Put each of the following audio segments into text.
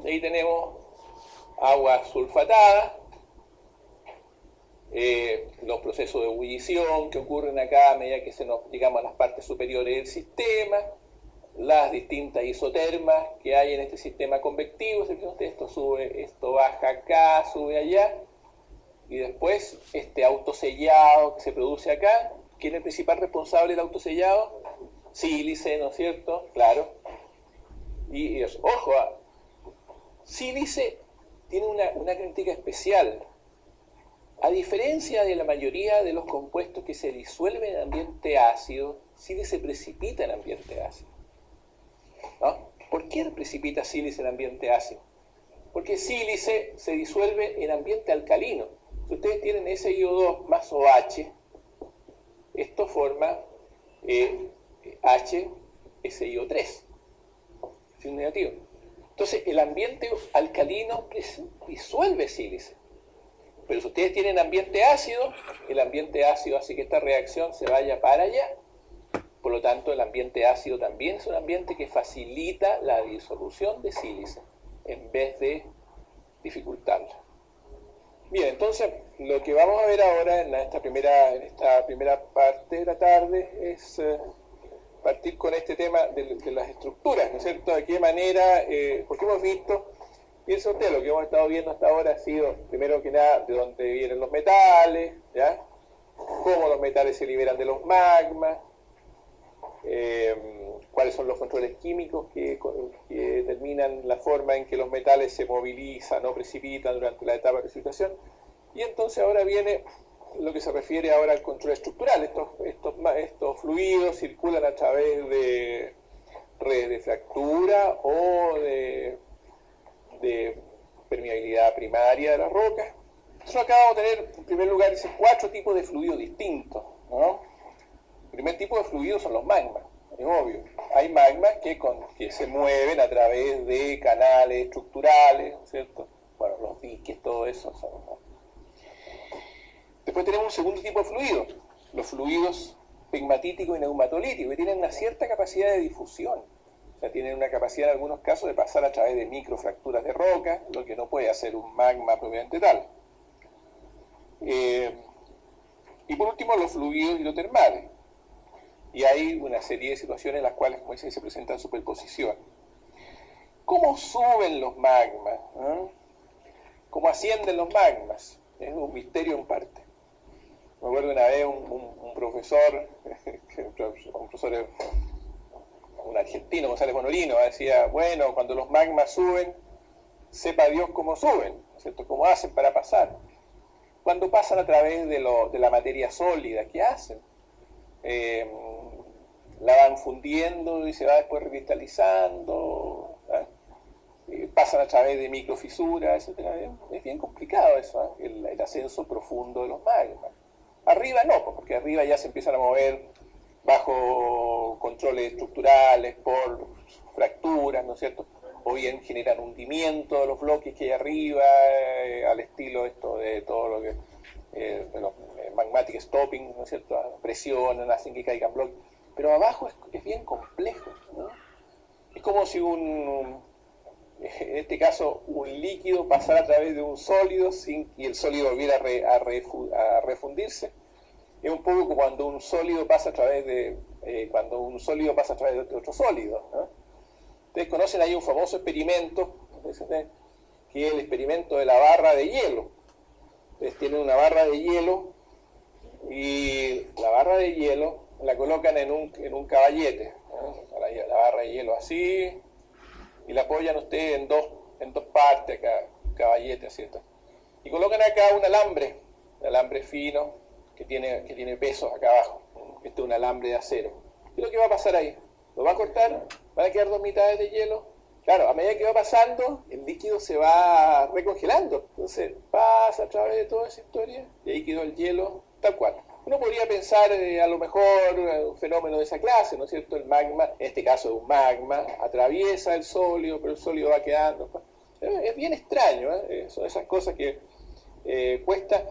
Ahí tenemos agua sulfatada, los procesos de ebullición que ocurren acá a medida que se nos, digamos, a las partes superiores del sistema, las distintas isotermas que hay en este sistema convectivo, esto sube, esto baja acá, sube allá, y después este autosellado que se produce acá. ¿Quién es el principal responsable del autosellado? Sílice, ¿no es cierto? Claro. Y ojo, sílice tiene una característica especial. A diferencia de la mayoría de los compuestos que se disuelven en ambiente ácido, sílice precipita en ambiente ácido, ¿no? ¿Por qué precipita sílice en ambiente ácido? Porque sílice se disuelve en ambiente alcalino. Si ustedes tienen SiO2 más OH, esto forma HSiO3, signo negativo. Entonces el ambiente alcalino disuelve sílice. Pero si ustedes tienen ambiente ácido, el ambiente ácido hace que esta reacción se vaya para allá. Por lo tanto, el ambiente ácido también es un ambiente que facilita la disolución de sílice en vez de dificultarla. Bien, entonces lo que vamos a ver ahora en esta primera parte de la tarde es partir con este tema de las estructuras, ¿no es cierto? De qué manera, porque hemos visto, piensa usted, lo que hemos estado viendo hasta ahora ha sido, primero que nada, de dónde vienen los metales, ¿ya? Cómo los metales se liberan de los magmas, cuáles son los controles químicos que determinan la forma en que los metales se movilizan o precipitan durante la etapa de precipitación. Y entonces ahora viene lo que se refiere ahora al control estructural. Estos fluidos circulan a través de redes de fractura o de permeabilidad primaria de las rocas. Nosotros acá vamos a tener, en primer lugar, 4 tipos de fluidos distintos, ¿no? El primer tipo de fluidos son los magmas, es obvio. Hay magmas que se mueven a través de canales estructurales, ¿no es cierto? Bueno, los diques, todo eso son, ¿no? Después tenemos un segundo tipo de fluidos, los fluidos pegmatíticos y neumatolíticos, que tienen una cierta capacidad de difusión. O sea, tienen una capacidad en algunos casos de pasar a través de microfracturas de roca, lo que no puede hacer un magma propiamente tal. Y por último, los fluidos hidrotermales. Y hay una serie de situaciones en las cuales, como dicen, se presentan superposiciones. ¿Cómo suben los magmas? ¿Cómo ascienden los magmas? Es un misterio en parte. Me acuerdo una vez un profesor, un argentino, González Bonolino, decía, bueno, cuando los magmas suben, sepa Dios cómo suben, ¿cierto? ¿Cómo hacen para pasar? Cuando pasan a través de la materia sólida, ¿qué hacen? La van fundiendo y se va después recristalizando, pasan a través de microfisuras, etc. Es bien complicado eso, el ascenso profundo de los magmas. Arriba no, porque arriba ya se empiezan a mover bajo controles estructurales, por fracturas, ¿no es cierto? O bien generan hundimiento de los bloques que hay arriba, al estilo esto de todo lo que de los magmatic stopping, ¿no es cierto? Presionan, hacen que caigan bloques. Pero abajo es bien complejo, ¿no? Es como si en este caso, un líquido pasara a través de un sólido y el sólido volviera a refundirse. Es un poco como cuando un sólido pasa a través de otro sólido, ¿no? Ustedes conocen ahí un famoso experimento, que es el experimento de la barra de hielo. Ustedes tienen una barra de hielo y la barra de hielo la colocan en un caballete, ¿no? La barra de hielo así, y la apoyan ustedes en dos partes acá, caballete, ¿cierto? Y colocan acá un alambre fino que tiene pesos acá abajo. Este es un alambre de acero. ¿Qué es lo que va a pasar ahí? Lo va a cortar, van a quedar 2 mitades de hielo. Claro, a medida que va pasando, el líquido se va recongelando. Entonces pasa a través de toda esa historia y ahí quedó el hielo tal cual. Uno podría pensar a lo mejor un fenómeno de esa clase, ¿no es cierto? El magma, en este caso es un magma, atraviesa el sólido, pero el sólido va quedando. Es bien extraño, ¿eh? Son esas cosas que cuesta.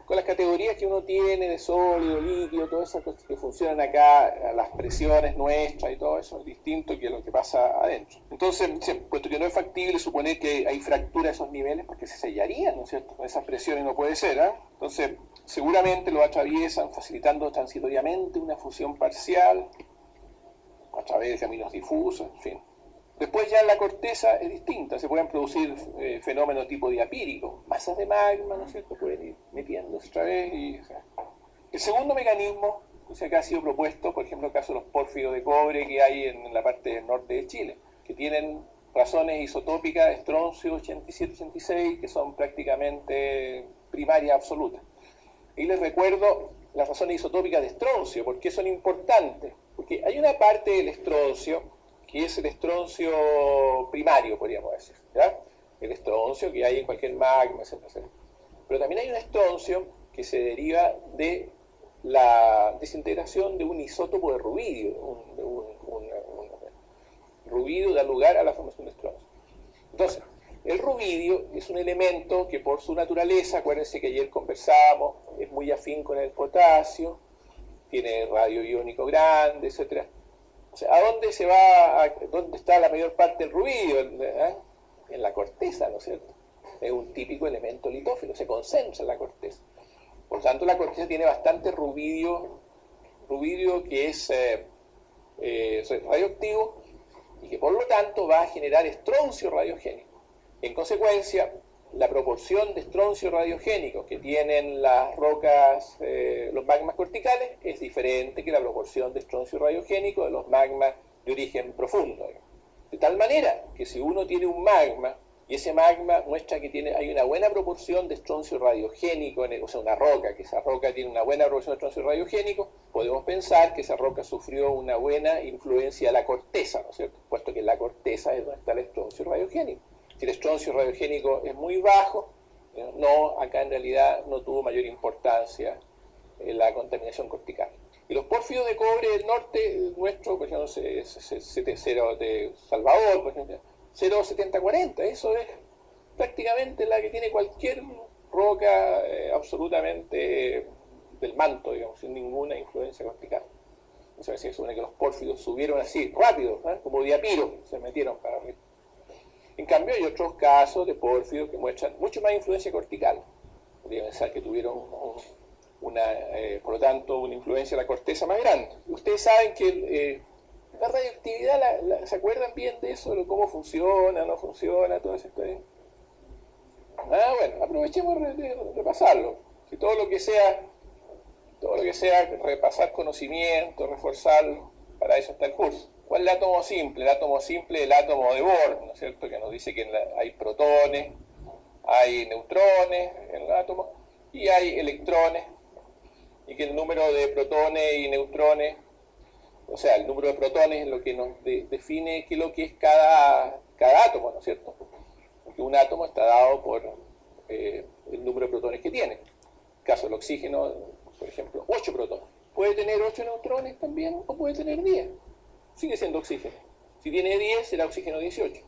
con las categorías que uno tiene de sólido, líquido, todas esas cosas que funcionan acá, las presiones nuestras y todo eso, es distinto que lo que pasa adentro. Entonces, puesto que no es factible suponer que hay fractura de esos niveles, porque se sellarían, ¿no es cierto? Con esas presiones no puede ser, ¿eh? Entonces, seguramente lo atraviesan facilitando transitoriamente una fusión parcial a través de caminos difusos, en fin. Después ya en la corteza es distinta, se pueden producir fenómenos tipo diapírico, masas de magma, ¿no es cierto?, pueden ir metiéndose otra vez. O sea. El segundo mecanismo, o sea, que ha sido propuesto, por ejemplo, el caso de los pórfidos de cobre que hay en la parte norte de Chile, que tienen razones isotópicas de estroncio 87-86, que son prácticamente primarias absolutas. Y les recuerdo las razones isotópicas de estroncio, ¿por qué son importantes? Porque hay una parte del estroncio que es el estroncio primario, podríamos decir, ¿ya? El estroncio que hay en cualquier magma, etcétera, etcétera. Pero también hay un estroncio que se deriva de la desintegración de un isótopo de rubidio. Rubidio da lugar a la formación de estroncio. Entonces, el rubidio es un elemento que por su naturaleza, acuérdense que ayer conversábamos, es muy afín con el potasio, tiene radio iónico grande, etcétera. O sea, ¿dónde está la mayor parte del rubidio? En la corteza, ¿no es cierto? Es un típico elemento litófilo, se concentra en la corteza. Por tanto, la corteza tiene bastante rubidio que es radioactivo y que por lo tanto va a generar estroncio radiogénico. En consecuencia, la proporción de estroncio radiogénico que tienen las rocas, los magmas corticales, es diferente que la proporción de estroncio radiogénico de los magmas de origen profundo. De tal manera que si uno tiene un magma, y ese magma muestra que hay una buena proporción de estroncio radiogénico, o sea, una roca, que esa roca tiene una buena proporción de estroncio radiogénico, podemos pensar que esa roca sufrió una buena influencia de la corteza, ¿no es cierto? Puesto que en la corteza es donde está el estroncio radiogénico. Si el estroncio radiogénico es muy bajo, no, acá en realidad no tuvo mayor importancia la contaminación cortical. Y los pórfidos de cobre del norte nuestro, por ejemplo, de Salvador, por ejemplo, 0,7040, eso es prácticamente la que tiene cualquier roca absolutamente del manto, digamos, sin ninguna influencia cortical. Entonces se supone que los pórfidos subieron así, rápido, como diapiro, se metieron para arriba. En cambio hay otros casos de pórfidos que muestran mucho más influencia cortical. Podría pensar que tuvieron por lo tanto, una influencia de la corteza más grande. Ustedes saben que la radioactividad, ¿se acuerdan bien de eso? De cómo funciona, no funciona, toda esa historia. Bueno, aprovechemos de repasarlo. Si todo lo que sea repasar conocimiento, reforzarlo, para eso está el curso. ¿Cuál es el átomo simple? El átomo simple es el átomo de Bohr, ¿no es cierto? Que nos dice que hay protones, hay neutrones en el átomo y hay electrones, y que el número de protones y neutrones, o sea, el número de protones es lo que nos define qué es lo que es cada átomo, ¿no es cierto? Porque un átomo está dado por el número de protones que tiene. En el caso del oxígeno, por ejemplo, 8 protones. Puede tener 8 neutrones también o puede tener 10. Sigue siendo oxígeno. Si tiene 10 será oxígeno 18.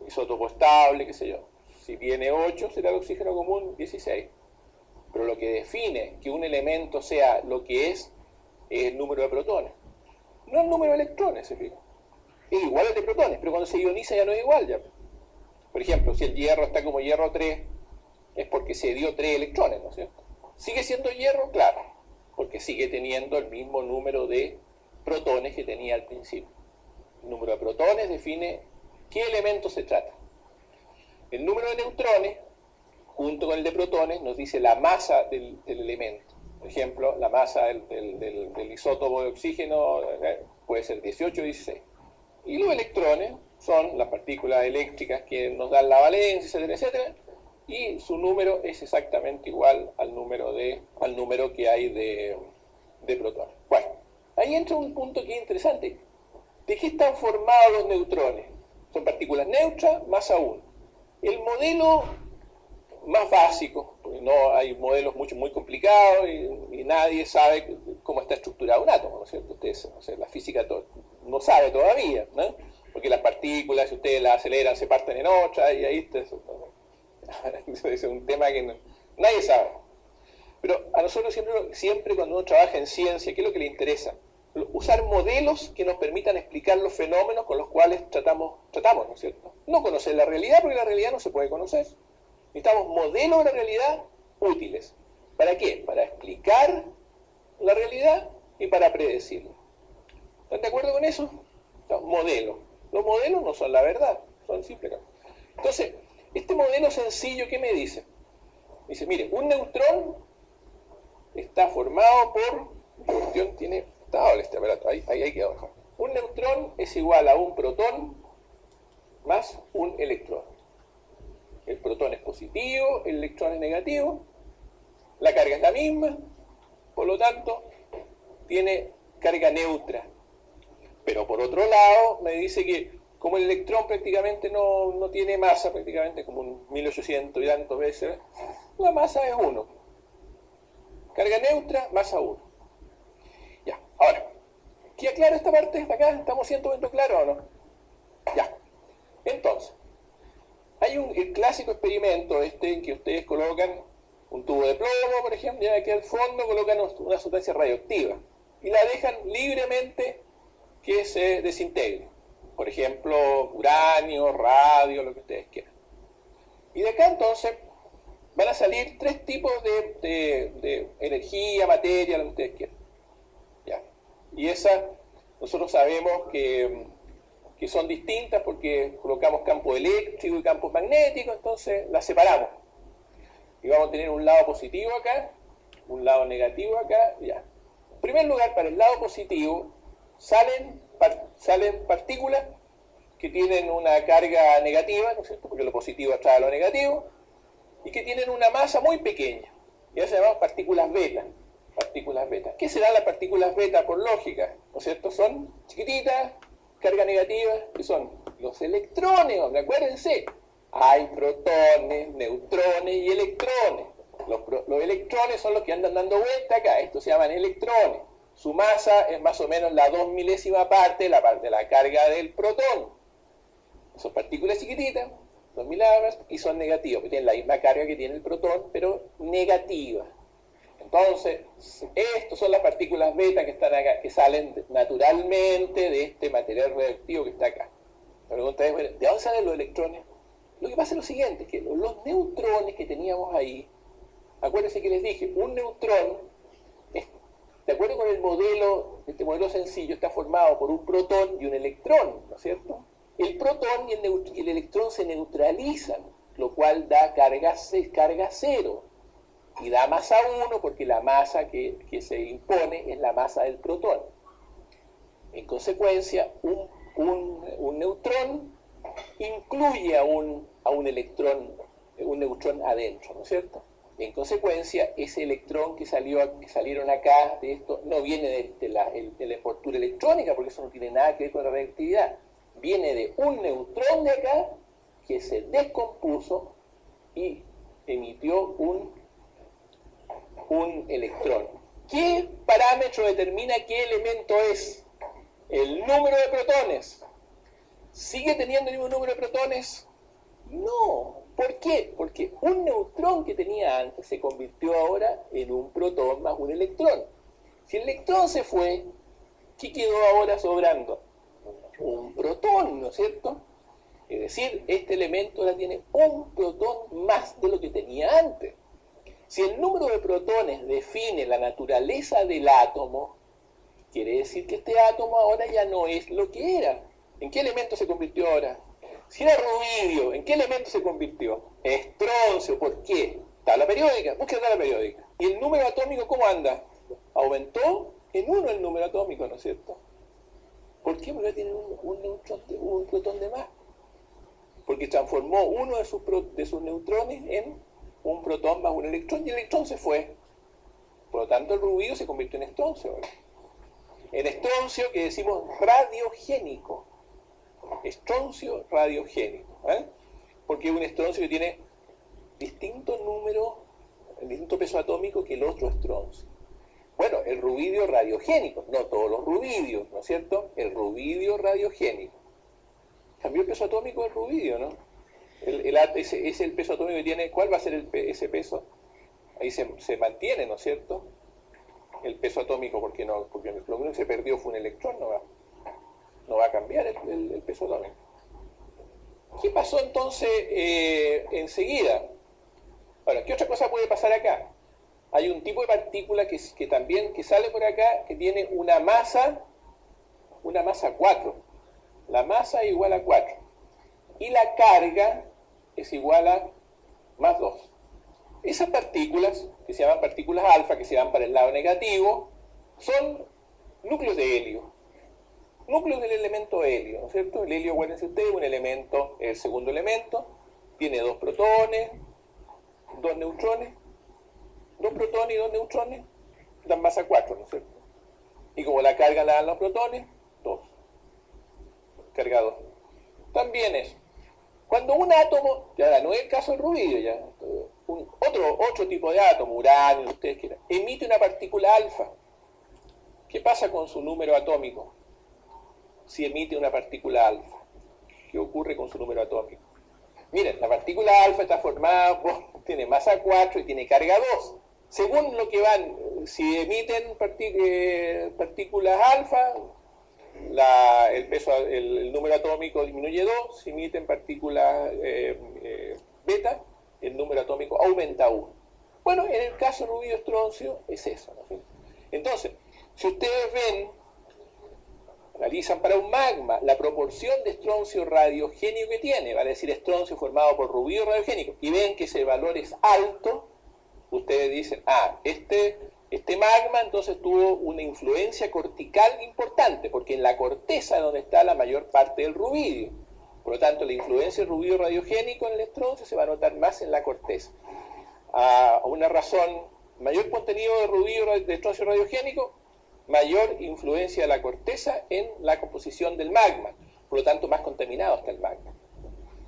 Isótopo estable, qué sé yo. Si tiene 8 será el oxígeno común 16. Pero lo que define que un elemento sea lo que es el número de protones. No el número de electrones, se fija. Es igual al de protones, pero cuando se ioniza ya no es igual. Ya. Por ejemplo, si el hierro está como hierro 3, es porque se dio 3 electrones, ¿no es cierto? ¿Sigue siendo hierro? Claro, porque sigue teniendo el mismo número de protones que tenía al principio. El número de protones define qué elemento se trata. El número de neutrones, junto con el de protones, nos dice la masa del elemento. Por ejemplo, la masa del isótopo de oxígeno puede ser 18 o 16. Y los electrones son las partículas eléctricas que nos dan la valencia, etcétera, etcétera. Y su número es exactamente igual al número que hay de protones. Bueno, ahí entra un punto que es interesante. ¿De qué están formados los neutrones? Son partículas neutras más aún. El modelo más básico, porque no hay modelos muy complicados y nadie sabe cómo está estructurado un átomo, ¿no es cierto? Ustedes, o sea, la física no sabe todavía, ¿no? Porque las partículas, si ustedes las aceleran, se parten en otras y ahí es un tema que nadie sabe. Pero a nosotros siempre cuando uno trabaja en ciencia, ¿qué es lo que le interesa? Usar modelos que nos permitan explicar los fenómenos con los cuales tratamos, ¿no es cierto? No conocer la realidad, porque la realidad no se puede conocer. Necesitamos modelos de la realidad útiles. ¿Para qué? Para explicar la realidad y para predecirla. ¿Están de acuerdo con eso? No, modelos. Los modelos no son la verdad, son simples. Entonces, este modelo sencillo, ¿qué me dice? Dice, mire, un neutrón está formado por... La cuestión tiene... Está doble este aparato, ahí quedó mejor. Un neutrón es igual a un protón más un electrón. El protón es positivo, el electrón es negativo, la carga es la misma, por lo tanto, tiene carga neutra. Pero por otro lado, me dice que como el electrón prácticamente no tiene masa, prácticamente como un 1800 y tantos veces, la masa es 1. Carga neutra, masa 1. Ya, ahora, ¿queda claro esta parte hasta acá? ¿Estamos 100% claros o no? Ya. Entonces, hay el clásico experimento en que ustedes colocan un tubo de plomo, por ejemplo, y aquí al fondo colocan una sustancia radioactiva y la dejan libremente que se desintegre. Por ejemplo, uranio, radio, lo que ustedes quieran. Y de acá entonces van a salir 3 tipos de energía, materia, lo que ustedes quieran. ¿Ya? Y esas nosotros sabemos que son distintas porque colocamos campo eléctrico y campos magnéticos, entonces las separamos. Y vamos a tener un lado positivo acá, un lado negativo acá, ya. En primer lugar, para el lado positivo salen partículas que tienen una carga negativa, ¿no es cierto? Porque lo positivo atrae a lo negativo, y que tienen una masa muy pequeña. Y eso se llaman partículas beta. Partículas beta. ¿Qué serán las partículas beta por lógica? ¿No es cierto? Son chiquititas, carga negativa, que son los electrones, hombre, acuérdense. Hay protones, neutrones y electrones. Los electrones son los que andan dando vuelta acá, estos se llaman electrones. Su masa es más o menos la 2 milésima parte de la carga del protón. Son partículas chiquititas, 2 milésima, y son negativas, porque tienen la misma carga que tiene el protón, pero negativa. Entonces, estas son las partículas beta que están acá, que salen naturalmente de este material radioactivo que está acá. La pregunta es, bueno, ¿de dónde salen los electrones? Lo que pasa es lo siguiente, que los neutrones que teníamos ahí, acuérdense que les dije, un neutrón, de acuerdo con el modelo, este modelo sencillo, está formado por un protón y un electrón, ¿no es cierto? El protón y el electrón se neutralizan, lo cual da carga 0. Y da masa 1 porque la masa que se impone es la masa del protón. En consecuencia, un neutrón incluye a un electrón, un neutrón adentro, ¿no es cierto? En consecuencia, ese electrón que salieron acá de esto no viene de la envoltura electrónica, porque eso no tiene nada que ver con la reactividad. Viene de un neutrón de acá que se descompuso y emitió un electrón. ¿Qué parámetro determina qué elemento es? El número de protones. ¿Sigue teniendo el mismo número de protones? No. ¿Por qué? Porque un neutrón que tenía antes se convirtió ahora en un protón más un electrón. Si el electrón se fue, ¿qué quedó ahora sobrando? Un protón, ¿no es cierto? Es decir, este elemento ahora tiene un protón más de lo que tenía antes. Si el número de protones define la naturaleza del átomo, quiere decir que este átomo ahora ya no es lo que era. ¿En qué elemento se convirtió ahora? Si era rubidio, ¿en qué elemento se convirtió? Estroncio. ¿Por qué? Tabla periódica, busca la tabla periódica. ¿Y el número atómico cómo anda? Aumentó en 1 el número atómico, ¿no es cierto? ¿Por qué? Porque tiene un protón de más. Porque transformó uno de sus neutrones en un protón más un electrón, y el electrón se fue. Por lo tanto, el rubidio se convirtió en estroncio. En estroncio, que decimos radiogénico. Estroncio radiogénico. Porque es un estroncio que tiene distinto número, distinto peso atómico que el otro estroncio. Bueno, el rubidio radiogénico, no todos los rubidios, ¿no es cierto? El rubidio radiogénico. Cambió el peso atómico del rubidio, ¿no? Ese es el peso atómico que tiene. ¿Cuál va a ser ese peso? ahí se mantiene, ¿no es cierto?, el peso atómico, porque lo único que se perdió fue un electrón, no va a cambiar el peso atómico. ¿Qué pasó entonces enseguida? Ahora, ¿qué otra cosa puede pasar acá? Hay un tipo de partícula que también sale por acá, que tiene una masa 4. La masa es igual a 4. Y la carga es igual a más 2. Esas partículas, que se llaman partículas alfa, que se van para el lado negativo, son núcleos de helio. Núcleos del elemento helio, ¿no es cierto? El helio, acuérdense ustedes, un elemento, el segundo elemento, tiene 2 protones, 2 neutrones, 2 protones y 2 neutrones, dan masa 4, ¿no es cierto? Y como la carga la dan los protones, 2. Carga 2. También eso. Cuando un átomo, ya no es el caso del rubidio, ya, otro tipo de átomo, uranio, ustedes quieran, emite una partícula alfa. ¿Qué pasa con su número atómico? Si emite una partícula alfa, ¿qué ocurre con su número atómico? Miren, la partícula alfa está formada tiene masa 4 y tiene carga 2. Según lo que van, si emiten partículas alfa, el número atómico disminuye 2, si emiten partículas beta, el número atómico aumenta 1. Bueno, en el caso rubidio-estroncio es eso, ¿no? Entonces, si ustedes ven, analizan para un magma la proporción de estroncio radiogénico que tiene, vale decir estroncio formado por rubidio radiogénico, y ven que ese valor es alto, ustedes dicen, este magma entonces tuvo una influencia cortical importante, porque en la corteza es donde está la mayor parte del rubidio. Por lo tanto, la influencia del rubidio radiogénico en el estroncio se va a notar más en la corteza. A una razón, mayor contenido de rubidio de estroncio radiogénico, mayor influencia de la corteza en la composición del magma. Por lo tanto, más contaminado está el magma.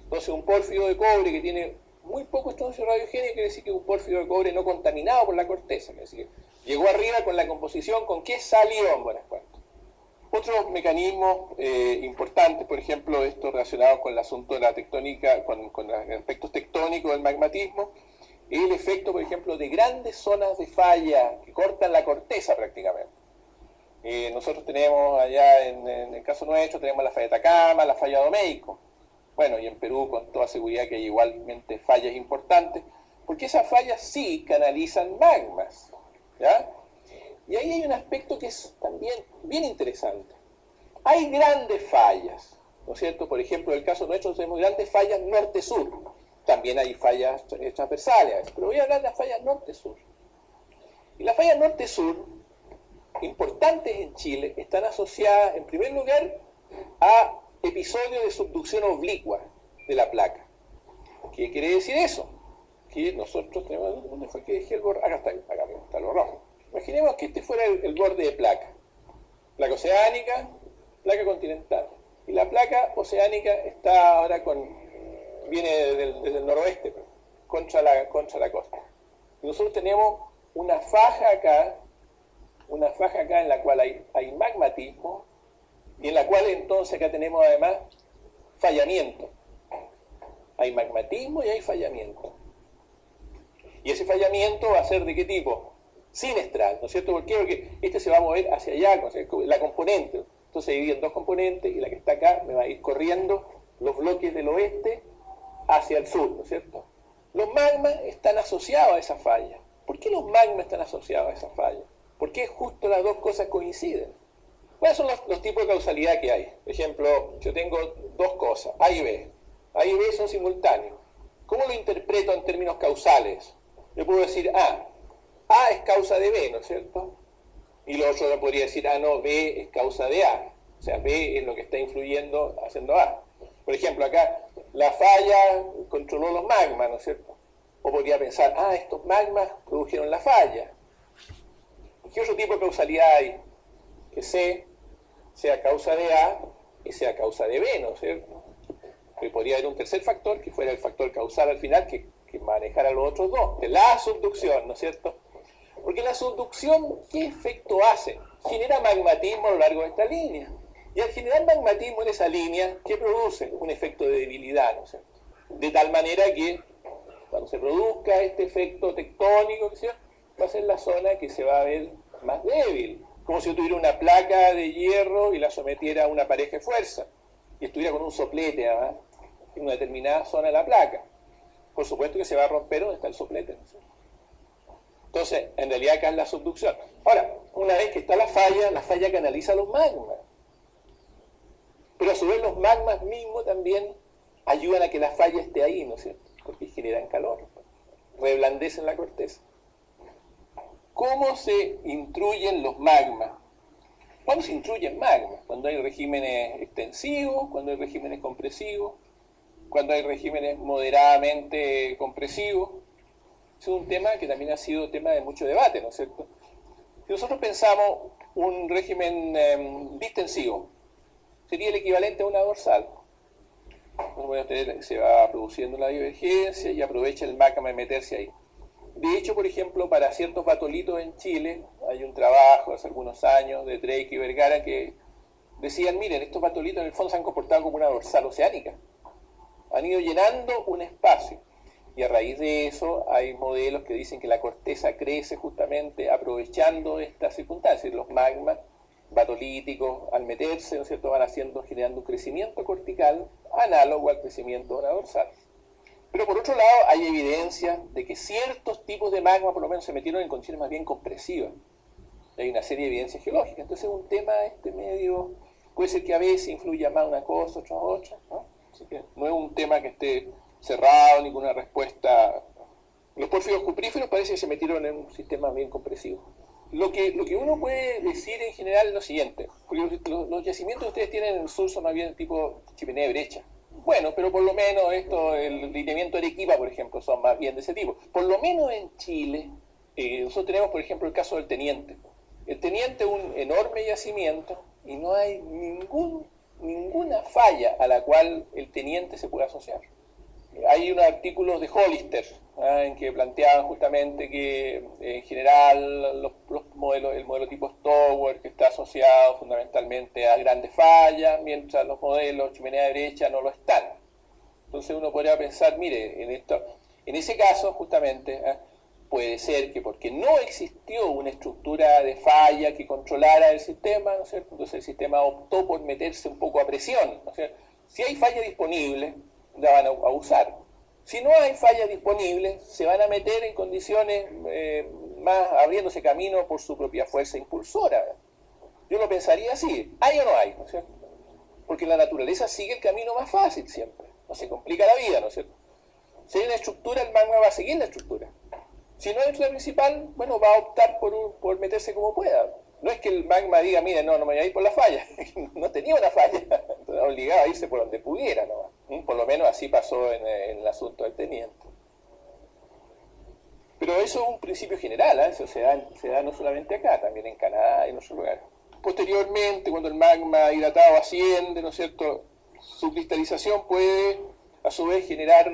Entonces, un pórfido de cobre que tiene muy poco estroncio radiogénico quiere decir que es un pórfido de cobre no contaminado por la corteza. Quiere decir que llegó arriba con la composición, ¿con qué salió en buenas cuentas? Otros mecanismos importantes, por ejemplo, esto relacionado con el asunto de la tectónica, con los aspectos tectónicos del magmatismo, es el efecto, por ejemplo, de grandes zonas de falla que cortan la corteza prácticamente. Nosotros tenemos allá, en el caso nuestro, tenemos la falla de Atacama, la falla de Domeico. Bueno, y en Perú con toda seguridad que hay igualmente fallas importantes, porque esas fallas sí canalizan magmas, ¿ya? Y ahí hay un aspecto que es también bien interesante. Hay grandes fallas, ¿no es cierto? Por ejemplo, en el caso nuestro tenemos grandes fallas norte-sur. También hay fallas transversales, pero voy a hablar de las fallas norte-sur. Y las fallas norte-sur, importantes en Chile, están asociadas, en primer lugar, a episodios de subducción oblicua de la placa. ¿Qué quiere decir eso? Que nosotros tenemos... ¿Dónde fue que dejé el borde? Acá está lo rojo. Imaginemos que este fuera el borde de placa. Placa oceánica, placa continental. Y la placa oceánica está ahora viene desde el noroeste, contra la costa. Y nosotros tenemos una faja acá en la cual hay magmatismo, y en la cual entonces acá tenemos además fallamiento. Hay magmatismo y hay fallamiento. Y ese fallamiento va a ser ¿de qué tipo? Sinestral, ¿no es cierto? ¿Por qué? Porque este se va a mover hacia allá, la componente. Entonces se divide en dos componentes y la que está acá me va a ir corriendo los bloques del oeste hacia el sur, ¿no es cierto? Los magmas están asociados a esa falla. ¿Por qué los magmas están asociados a esa falla? ¿Por qué justo las dos cosas coinciden? ¿Cuáles son los tipos de causalidad que hay? Por ejemplo, yo tengo dos cosas, A y B. A y B son simultáneos. ¿Cómo lo interpreto en términos causales? Yo puedo decir A es causa de B, ¿no es cierto? Y lo otro yo podría decir, no, B es causa de A. O sea, B es lo que está influyendo haciendo A. Por ejemplo, acá la falla controló los magmas, ¿no es cierto? O podría pensar, estos magmas produjeron la falla. ¿Qué otro tipo de causalidad hay? Que C sea causa de A y sea causa de B, ¿no es cierto? Y podría haber un tercer factor que fuera el factor causal al final que manejara los otros dos, de la subducción, ¿no es cierto? Porque la subducción, ¿qué efecto hace? Genera magmatismo a lo largo de esta línea. Y al generar magmatismo en esa línea, ¿qué produce? Un efecto de debilidad, ¿no es cierto? De tal manera que Cuando se produzca este efecto tectónico, va a ser la zona que se va a ver más débil, como si yo tuviera una placa de hierro y la sometiera a una pareja de fuerza, y estuviera con un soplete además, en una determinada zona de la placa. Por supuesto que se va a romper donde está el soplete, ¿no? Entonces, en realidad acá es la subducción. Ahora, una vez que está la falla canaliza los magmas. Pero a su vez los magmas mismos también ayudan a que la falla esté ahí, ¿no es cierto? Porque generan calor, reblandecen la corteza. ¿Cómo se intruyen los magmas? ¿Cuándo se intruyen magmas? Cuando hay regímenes extensivos, cuando hay regímenes compresivos, cuando hay regímenes moderadamente compresivos. Es un tema que también ha sido tema de mucho debate, ¿no es cierto? Si nosotros pensamos un régimen distensivo, sería el equivalente a una dorsal. Se va produciendo la divergencia y aprovecha el magma de meterse ahí. De hecho, por ejemplo, para ciertos batolitos en Chile, hay un trabajo hace algunos años de Drake y Vergara que decían, miren, estos batolitos en el fondo se han comportado como una dorsal oceánica. Han ido llenando un espacio. Y a raíz de eso hay modelos que dicen que la corteza crece justamente aprovechando esta circunstancia. Los magmas batolíticos, al meterse, ¿no es cierto?, van generando un crecimiento cortical análogo al crecimiento de una dorsal. Pero por otro lado, hay evidencia de que ciertos tipos de magma, por lo menos, se metieron en condiciones más bien compresivas. Hay una serie de evidencias geológicas. Entonces es un tema medio, puede ser que a veces influya más una cosa, otra, ¿no? Así que no es un tema que esté cerrado, ninguna respuesta. Los pórfidos cupríferos parece que se metieron en un sistema bien compresivo. Lo que uno puede decir en general es lo siguiente, porque los yacimientos que ustedes tienen en el sur son más bien tipo chimenea de brecha. Bueno, pero por lo menos el lineamiento de Arequipa, por ejemplo, son más bien de ese tipo. Por lo menos en Chile, nosotros tenemos, por ejemplo, el caso del Teniente. El Teniente es un enorme yacimiento y no hay ninguna falla a la cual el Teniente se pueda asociar. Hay unos artículos de Hollister en que planteaban justamente que en general el modelo tipo Stower, que está asociado fundamentalmente a grandes fallas, mientras los modelos chimenea de brecha no lo están. Entonces uno podría pensar, mire, en ese caso justamente puede ser que porque no existió una estructura de falla que controlara el sistema, ¿no es cierto? Entonces el sistema optó por meterse un poco a presión, ¿no es cierto? Si hay falla disponible, la van a usar. Si no hay falla disponible, se van a meter en condiciones más abriéndose camino por su propia fuerza impulsora. Yo lo pensaría así, ¿hay o no hay? ¿No es cierto? Porque la naturaleza sigue el camino más fácil siempre, no se complica la vida, ¿no es cierto? Si hay una estructura, el magma va a seguir la estructura. Si no hay estructura principal, bueno, va a optar por meterse como pueda. No es que el magma diga, mire, no me voy a ir por la falla. No tenía una falla. Entonces, obligado a irse por donde pudiera, ¿no? Por lo menos así pasó en el asunto del Teniente. Pero eso es un principio general, eso se da no solamente acá, también en Canadá y en otros lugares. Posteriormente, cuando el magma hidratado asciende, ¿no es cierto?, su cristalización puede, a su vez, generar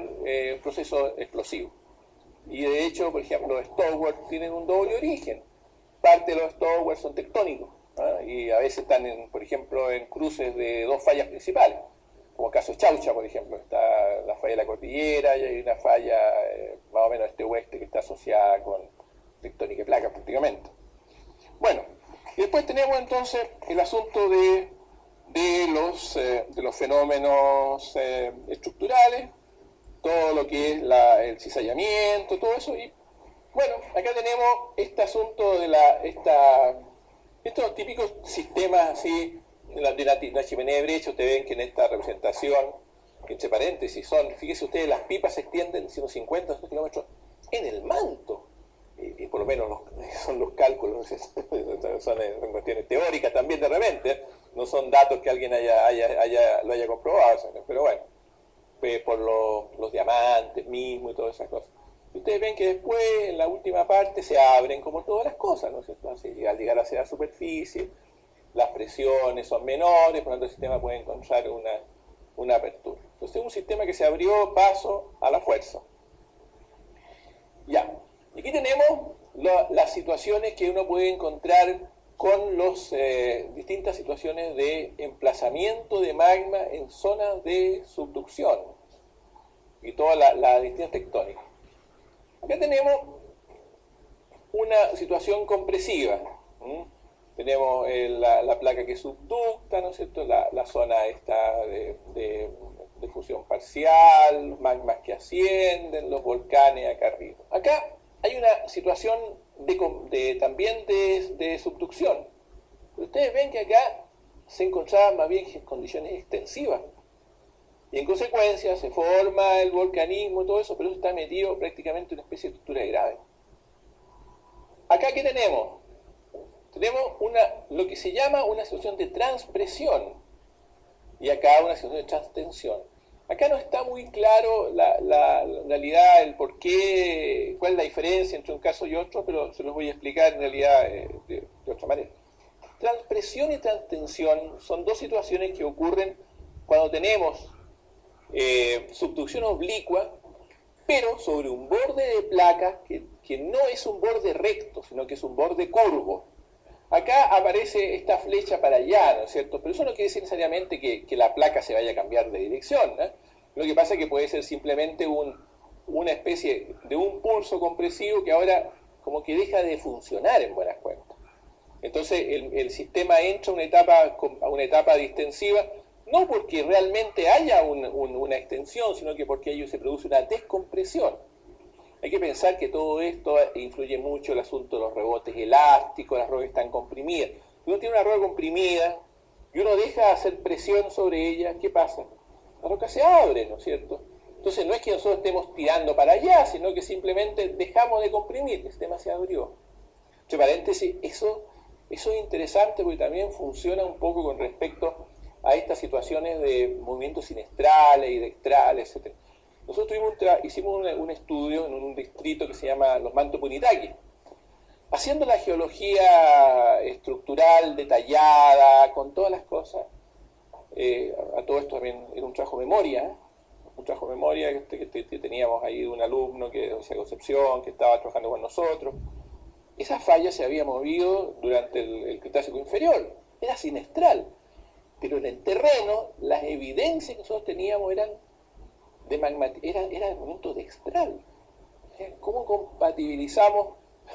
procesos explosivos. Y de hecho, por ejemplo, los Stower tienen un doble origen. Parte de los Stower son tectónicos, ¿no? Y a veces están, por ejemplo, en cruces de dos fallas principales, como el caso Chaucha, por ejemplo, está la falla de la cordillera y hay una falla más o menos este-oeste que está asociada con tectónica y placa prácticamente. Bueno, y después tenemos entonces el asunto de los fenómenos estructurales, todo lo que es el cizallamiento, todo eso. Y bueno, acá tenemos este asunto de estos típicos sistemas así, de la chimenea de brecha. Ustedes ven que en esta representación, entre paréntesis, fíjense ustedes, las pipas se extienden 150 kilómetros en el manto. Y por lo menos son los cálculos, son cuestiones teóricas también de repente, no son datos que alguien lo haya comprobado, pero bueno, por los diamantes mismos y todas esas cosas. Y ustedes ven que después, en la última parte, se abren como todas las cosas, ¿no es cierto? Así, al llegar hacia la superficie, las presiones son menores, por lo tanto el sistema puede encontrar una apertura. Entonces es un sistema que se abrió paso a la fuerza. Ya, y aquí tenemos las situaciones que uno puede encontrar con las distintas situaciones de emplazamiento de magma en zonas de subducción y todas las distintas tectónicas. Acá tenemos una situación compresiva. Tenemos la placa que subducta, ¿no es cierto? La zona esta de fusión parcial, los magmas que ascienden, los volcanes acá arriba. Acá hay una situación también de subducción. Ustedes ven que acá se encontraban más bien condiciones extensivas. Y en consecuencia se forma el volcanismo y todo eso, pero eso está metido prácticamente en una especie de estructura de grave. Acá, ¿qué tenemos? Tenemos lo que se llama una situación de transpresión y acá una situación de transtensión. Acá no está muy claro en realidad el por qué, cuál es la diferencia entre un caso y otro, pero se los voy a explicar en realidad de otra manera. Transpresión y transtensión son dos situaciones que ocurren cuando tenemos subducción oblicua, pero sobre un borde de placa que no es un borde recto, sino que es un borde curvo. Acá aparece esta flecha para allá, ¿no es cierto? Pero eso no quiere decir necesariamente que la placa se vaya a cambiar de dirección, ¿eh? Lo que pasa es que puede ser simplemente una especie de un pulso compresivo que ahora como que deja de funcionar en buenas cuentas. Entonces el sistema entra a una etapa distensiva, no porque realmente haya una extensión, sino que porque ello se produce una descompresión. Hay que pensar que todo esto influye mucho el asunto de los rebotes elásticos, las rocas están comprimidas. Si uno tiene una roca comprimida y uno deja de hacer presión sobre ella, ¿qué pasa? La roca se abre, ¿no es cierto? Entonces no es que nosotros estemos tirando para allá, sino que simplemente dejamos de comprimir, el sistema se abrió. Entre paréntesis, eso es interesante porque también funciona un poco con respecto a estas situaciones de movimientos sinestrales y dextrales, etc. Nosotros hicimos un estudio en un distrito que se llama los Mantos Punitaqui, haciendo la geología estructural detallada, con todas las cosas. A todo esto también era un trabajo de memoria, que teníamos ahí de un alumno, José Concepción, que estaba trabajando con nosotros. Esa falla se había movido durante el Cretácico inferior, era sinestral, pero en el terreno las evidencias que nosotros teníamos eran de momento dextral. ¿Cómo compatibilizamos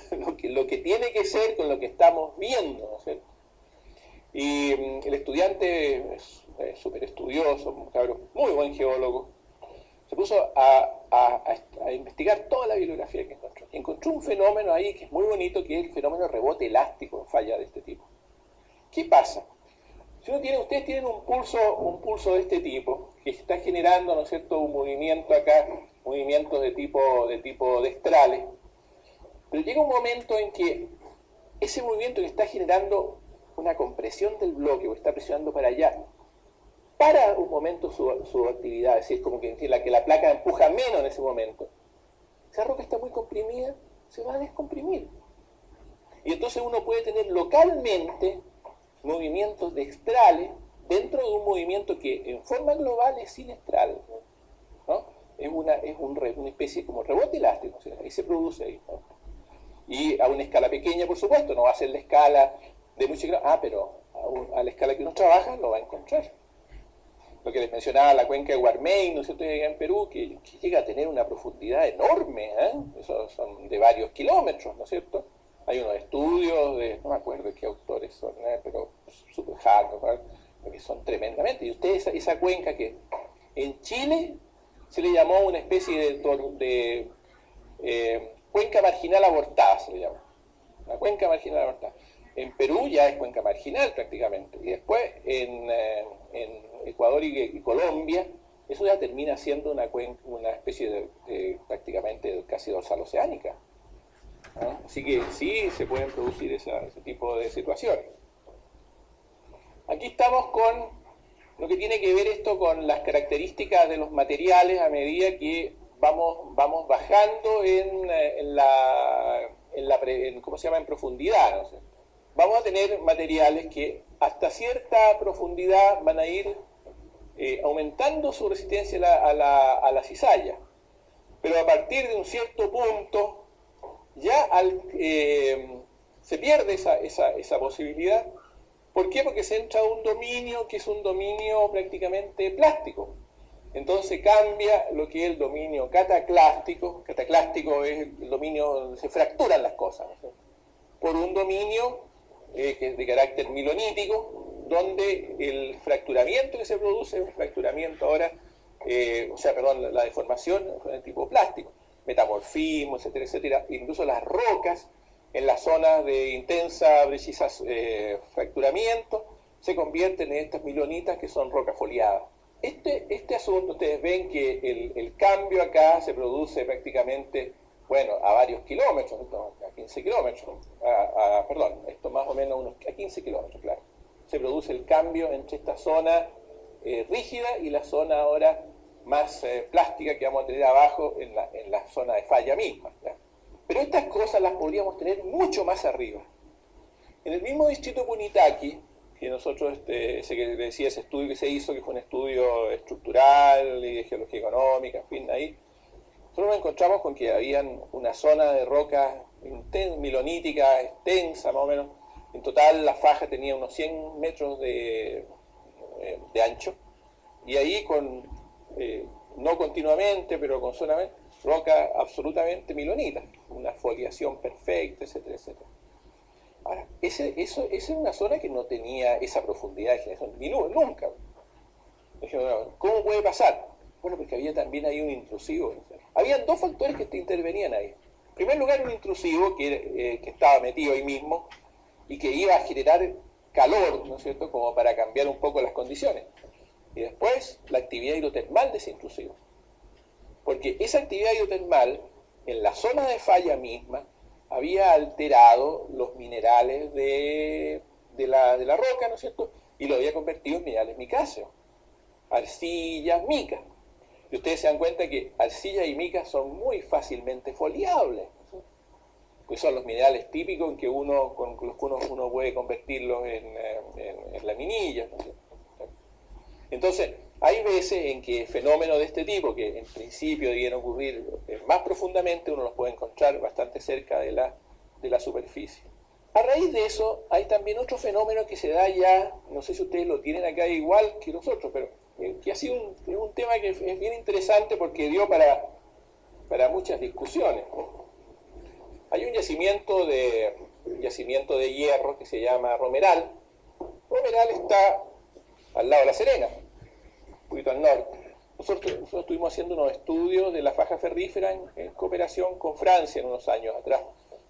lo que tiene que ser con lo que estamos viendo? ¿No es cierto? Y el estudiante es súper estudioso, un cabrón, muy buen geólogo, se puso a investigar toda la bibliografía que encontró. Y encontró un fenómeno ahí que es muy bonito, que es el fenómeno de rebote elástico en falla de este tipo. ¿Qué pasa? Si ustedes tienen un pulso de este tipo, que está generando, ¿no es cierto?, un movimiento acá, movimientos de tipo dextrales, pero llega un momento en que ese movimiento que está generando una compresión del bloque, o está presionando para allá, para un momento su actividad, es decir, como que la placa empuja menos en ese momento. Esa roca está muy comprimida, se va a descomprimir. Y entonces uno puede tener localmente movimientos dextrales dentro de un movimiento que en forma global es sinestral, ¿no? Es una especie como rebote elástico, o sea, ahí se produce ahí, ¿no? Y a una escala pequeña, por supuesto, no va a ser la escala de mucho grado, pero a la escala que uno trabaja lo va a encontrar. Lo que les mencionaba, la cuenca de Guarmey, ¿no es cierto?, en Perú, que llega a tener una profundidad enorme, ¿eh? Esos son de varios kilómetros, ¿no es cierto? Hay unos estudios no me acuerdo qué autores son, pero super hard, porque son tremendamente. Y ustedes, esa cuenca que en Chile se le llamó una especie de cuenca marginal abortada, se le llama. La cuenca marginal abortada. En Perú ya es cuenca marginal prácticamente. Y después en Ecuador y Colombia, eso ya termina siendo una especie prácticamente casi dorsal oceánica. ¿No? Así que sí se pueden producir ese tipo de situaciones. Aquí estamos con lo que tiene que ver esto con las características de los materiales a medida que vamos bajando ¿cómo se llama?, en profundidad, ¿no? Vamos a tener materiales que hasta cierta profundidad van a ir aumentando su resistencia a la cizalla, pero a partir de un cierto punto ya se pierde esa posibilidad. ¿Por qué? Porque se entra a un dominio que es un dominio prácticamente plástico. Entonces cambia lo que es el dominio cataclástico. Cataclástico es el dominio donde se fracturan las cosas, ¿no? Por un dominio que es de carácter milonítico, donde el fracturamiento que se produce es un fracturamiento ahora, la deformación es de tipo plástico, metamorfismo, etcétera, etcétera. Incluso las rocas en las zonas de intensa fracturamiento se convierten en estas milonitas que son rocas foliadas. Este asunto, ustedes ven que el cambio acá se produce prácticamente, bueno, a varios kilómetros, a 15 kilómetros, perdón, esto más o menos a 15 kilómetros, claro. Se produce el cambio entre esta zona rígida y la zona ahora más plástica que vamos a tener abajo en la zona de falla misma, ¿ya? Pero estas cosas las podríamos tener mucho más arriba. En el mismo distrito Punitaqui, que nosotros, ese que decía, ese estudio que se hizo, que fue un estudio estructural y de geología económica, en fin, ahí, nosotros nos encontramos con que habían una zona de roca milonítica extensa, más o menos. En total la faja tenía unos 100 metros de ancho, y ahí no continuamente, pero con solamente roca absolutamente milonita, una foliación perfecta, etcétera, etcétera. Ahora, esa es una zona que no tenía esa profundidad de generación, nunca. ¿Cómo puede pasar? Bueno, porque había también ahí un intrusivo. Habían dos factores que intervenían ahí. En primer lugar, un intrusivo que estaba metido ahí mismo y que iba a generar calor, ¿no es cierto?, como para cambiar un poco las condiciones. Y después, la actividad hidrotermal de ese intrusivo. Porque esa actividad hidrotermal, en la zona de falla misma, había alterado los minerales de la roca, ¿no es cierto?, y lo había convertido en minerales micáceos, arcillas, micas. Y ustedes se dan cuenta que arcillas y micas son muy fácilmente foliables, ¿no? Pues son los minerales típicos con los que uno puede convertirlos en laminillas, ¿no es cierto? Entonces, hay veces en que fenómenos de este tipo, que en principio debieran ocurrir más profundamente, uno los puede encontrar bastante cerca de la superficie. A raíz de eso, hay también otro fenómeno que se da ya, no sé si ustedes lo tienen acá igual que nosotros, pero que ha sido un tema que es bien interesante porque dio para muchas discusiones. Hay un yacimiento de hierro que se llama Romeral. Romeral está al lado de La Serena, un poquito al norte. Nosotros estuvimos haciendo unos estudios de la faja ferrífera en cooperación con Francia en unos años atrás,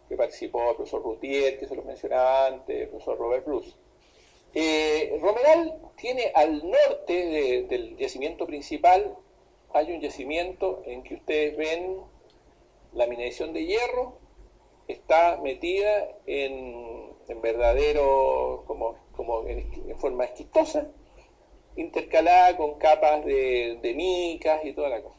que participó el profesor Routier, que se lo mencionaba antes, el profesor Robert Bruce. Romeral tiene al norte del yacimiento principal, hay un yacimiento en que ustedes ven la mineación de hierro, está metida en verdadero, como en forma esquistosa, intercalada con capas de micas y toda la cosa.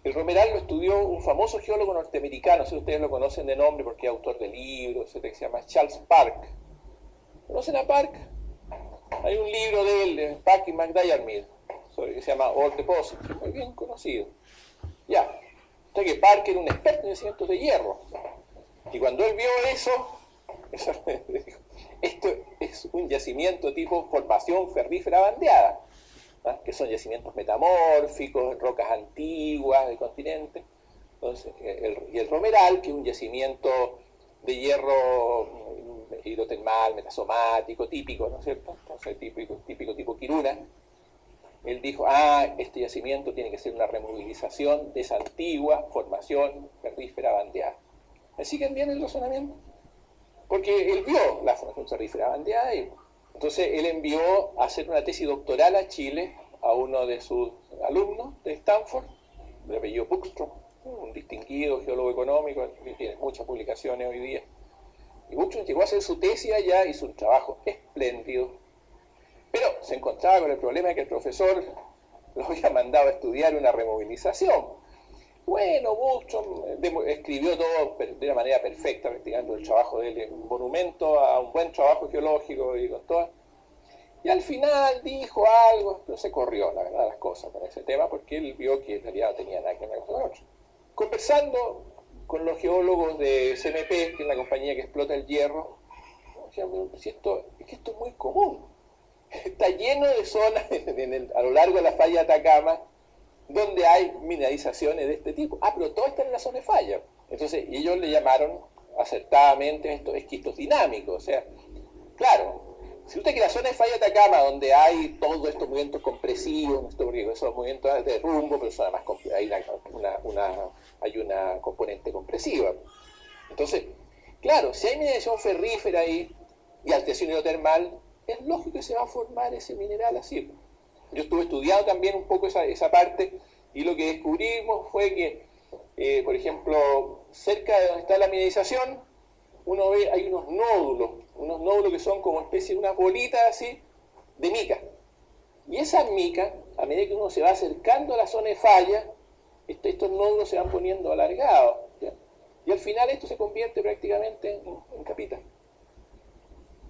El Romeral lo estudió un famoso geólogo norteamericano, si ustedes lo conocen de nombre porque es autor de libros, etc., que se llama Charles Park. ¿Conocen a Park? Hay un libro de él, de Park y McDiarmid, que se llama Ore Deposit, muy bien conocido. Ya, entonces que Park era un experto en yacimientos de hierro. Y cuando él vio eso dijo, esto es un yacimiento tipo formación ferrífera bandeada, ¿ah? Que son yacimientos metamórficos, rocas antiguas del continente. Entonces, y el Romeral, que es un yacimiento de hierro hidrotermal, metasomático, típico, ¿no es cierto? Entonces, típico tipo Quiruna. Él dijo, este yacimiento tiene que ser una removilización de esa antigua formación ferrífera bandeada. ¿Me siguen bien el razonamiento? Porque él vio la formación ferrífera bandeada y entonces él envió a hacer una tesis doctoral a Chile a uno de sus alumnos de Stanford, de apellido Buckstrom, un distinguido geólogo económico que tiene muchas publicaciones hoy día. Y Buckstrom llegó a hacer su tesis allá, hizo un trabajo espléndido, pero se encontraba con el problema de que el profesor lo había mandado a estudiar una removilización. Bueno, Buckstrom escribió todo de una manera perfecta, practicando el trabajo de él, un monumento a un buen trabajo geológico y con todo. Y al final dijo algo, pero se corrió, la verdad, las cosas con ese tema, porque él vio que en realidad no tenía nada que ver con otro. Conversando con los geólogos de CMP, que es la compañía que explota el hierro, decían, es que esto es muy común. Está lleno de zonas a lo largo de la falla de Atacama, donde hay mineralizaciones de este tipo. Ah, pero todo está en la zona de falla. Entonces, ellos le llamaron acertadamente estos esquistos dinámicos. O sea, claro, si usted que la zona de falla de Atacama, donde hay todos estos movimientos compresivos, esos movimientos de rumbo, pero además hay una componente compresiva. Entonces, claro, si hay mineralización ferrífera ahí y alteración hidrotermal, es lógico que se va a formar ese mineral así. Yo estuve estudiando también un poco esa parte y lo que descubrimos fue que, por ejemplo, cerca de donde está la mineralización, uno ve, hay unos nódulos que son como especie de unas bolitas así de mica. Y esas micas, a medida que uno se va acercando a la zona de falla, estos nódulos se van poniendo alargados, ¿ya? Y al final esto se convierte prácticamente en capitas.